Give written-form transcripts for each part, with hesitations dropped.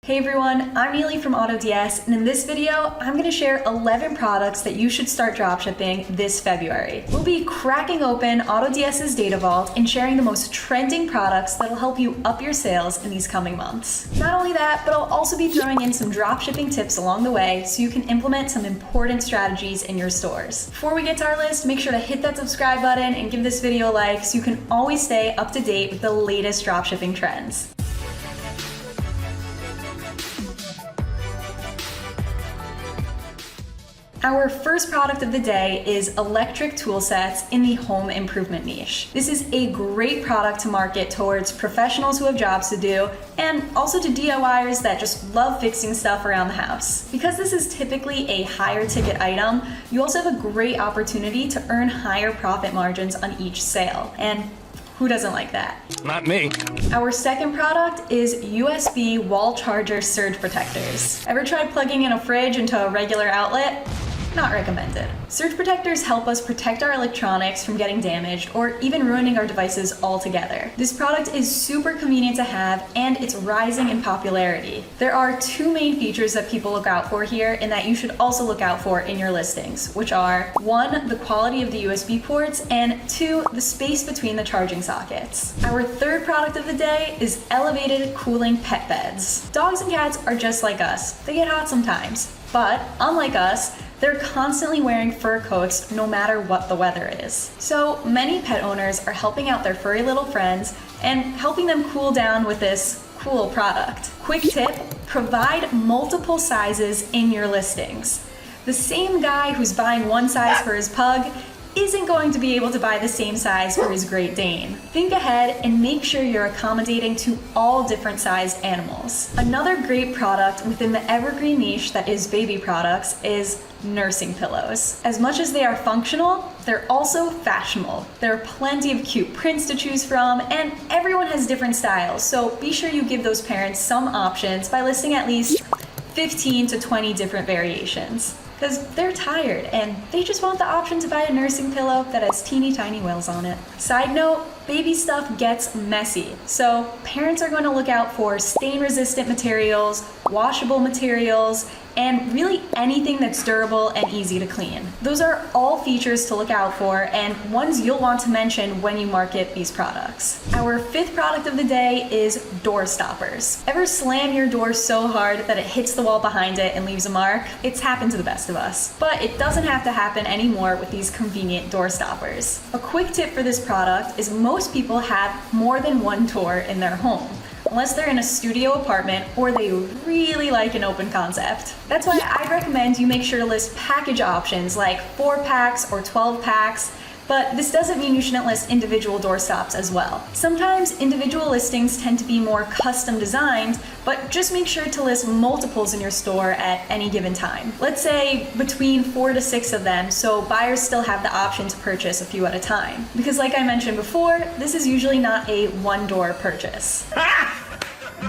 Hey everyone, I'm Neely from AutoDS, and in this video, I'm going to share 11 products that you should start dropshipping this February. We'll be cracking open AutoDS's data vault and sharing the most trending products that'll help you up your sales in these coming months. Not only that, but I'll also be throwing in some dropshipping tips along the way so you can implement some important strategies in your stores. Before we get to our list, make sure to hit that subscribe button and give this video a like so you can always stay up to date with the latest dropshipping trends. Our first product of the day is electric tool sets in the home improvement niche. This is a great product to market towards professionals who have jobs to do and also to DIYers that just love fixing stuff around the house. Because this is typically a higher ticket item, you also have a great opportunity to earn higher profit margins on each sale. And who doesn't like that? Not me. Our second product is USB wall charger surge protectors. Ever tried plugging in a fridge into a regular outlet? Not recommended. Surge protectors help us protect our electronics from getting damaged or even ruining our devices altogether. This product is super convenient to have and it's rising in popularity. There are two main features that people look out for here and that you should also look out for in your listings, which are 1, the quality of the USB ports, and 2, the space between the charging sockets. Our third product of the day is elevated cooling pet beds. Dogs and cats are just like us. They get hot sometimes, but unlike us, they're constantly wearing fur coats no matter what the weather is. So many pet owners are helping out their furry little friends and helping them cool down with this cool product. Quick tip, provide multiple sizes in your listings. The same guy who's buying one size for his pug isn't going to be able to buy the same size for his Great Dane. Think ahead and make sure you're accommodating to all different sized animals. Another great product within the evergreen niche that is baby products is nursing pillows. As much as they are functional, they're also fashionable. There are plenty of cute prints to choose from, and everyone has different styles, so be sure you give those parents some options by listing at least 15 to 20 different variations. Because they're tired and they just want the option to buy a nursing pillow that has teeny tiny whales on it. Side note, baby stuff gets messy, so parents are going to look out for stain-resistant materials, washable materials, and really anything that's durable and easy to clean. Those are all features to look out for and ones you'll want to mention when you market these products. Our fifth product of the day is door stoppers. Ever slam your door so hard that it hits the wall behind it and leaves a mark? It's happened to the best of us. But it doesn't have to happen anymore with these convenient door stoppers. A quick tip for this product is most people have more than one door in their home, unless they're in a studio apartment or they really like an open concept. That's why I recommend you make sure to list package options like 4 packs or 12 packs, but this doesn't mean you shouldn't list individual door stops as well. Sometimes individual listings tend to be more custom designed, but just make sure to list multiples in your store at any given time. Let's say between 4 to 6 of them, so buyers still have the option to purchase a few at a time. Because like I mentioned before, this is usually not a one-door purchase.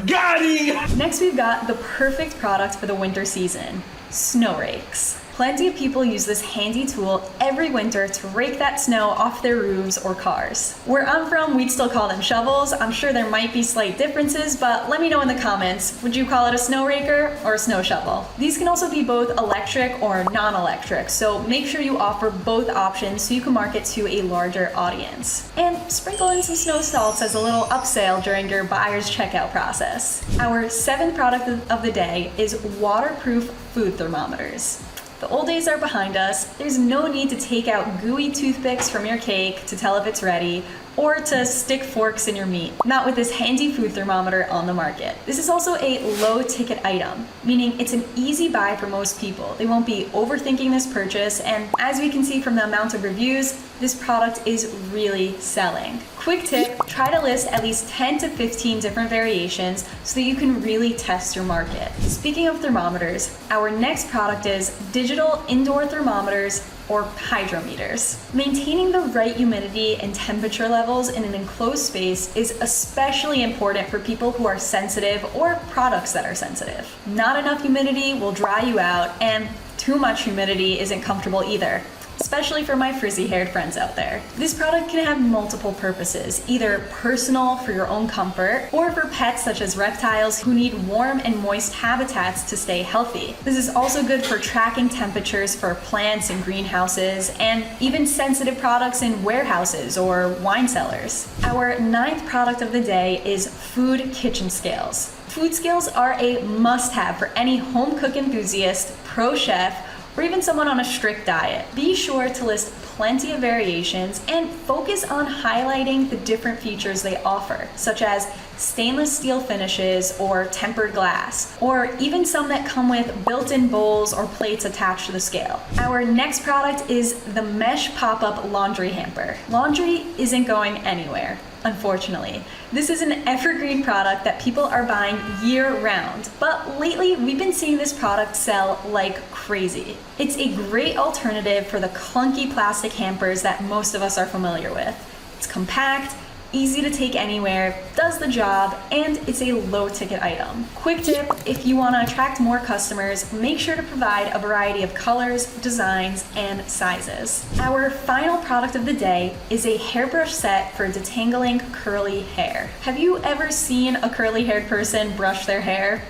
Got him! Next, we've got the perfect product for the winter season, snow rakes. Plenty of people use this handy tool every winter to rake that snow off their roofs or cars. Where I'm from, we'd still call them shovels. I'm sure there might be slight differences, but let me know in the comments. Would you call it a snow raker or a snow shovel? These can also be both electric or non-electric, so make sure you offer both options so you can market to a larger audience. And sprinkle in some snow salts as a little upsell during your buyer's checkout process. Our seventh product of the day is waterproof food thermometers. The old days are behind us. There's no need to take out gooey toothpicks from your cake to tell if it's ready, or to stick forks in your meat. Not with this handy food thermometer on the market. This is also a low ticket item, meaning it's an easy buy for most people. They won't be overthinking this purchase, and as we can see from the amount of reviews, this product is really selling. Quick tip, try to list at least 10 to 15 different variations so that you can really test your market. Speaking of thermometers, our next product is digital indoor thermometers or hydrometers. Maintaining the right humidity and temperature levels in an enclosed space is especially important for people who are sensitive or products that are sensitive. Not enough humidity will dry you out, and too much humidity isn't comfortable either. especially for my frizzy-haired friends out there. This product can have multiple purposes, either personal for your own comfort, or for pets such as reptiles who need warm and moist habitats to stay healthy. This is also good for tracking temperatures for plants in greenhouses, and even sensitive products in warehouses or wine cellars. Our ninth product of the day is food kitchen scales. Food scales are a must-have for any home cook enthusiast, pro chef, or even someone on a strict diet. Be sure to list plenty of variations and focus on highlighting the different features they offer, such as stainless steel finishes or tempered glass, or even some that come with built-in bowls or plates attached to the scale. Our next product is the mesh pop-up laundry hamper. Laundry isn't going anywhere, unfortunately. This is an evergreen product that people are buying year-round, but lately we've been seeing this product sell like crazy. It's a great alternative for the clunky plastic hampers that most of us are familiar with. It's compact, easy to take anywhere, does the job, and it's a low ticket item. Quick tip, if you want to attract more customers, make sure to provide a variety of colors, designs, and sizes. Our final product of the day is a hairbrush set for detangling curly hair. Have you ever seen a curly haired person brush their hair?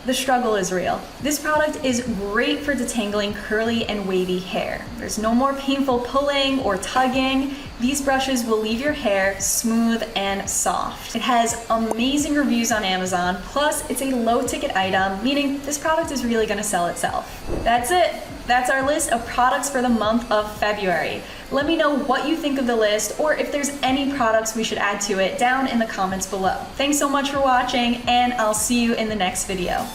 The struggle is real. This product is great for detangling curly and wavy hair. There's no more painful pulling or tugging. These brushes will leave your hair smooth and soft. It has amazing reviews on Amazon, plus it's a low ticket item, meaning this product is really gonna sell itself. That's it. That's our list of products for the month of February. Let me know what you think of the list, or if there's any products we should add to it down in the comments below. Thanks so much for watching, and I'll see you in the next video.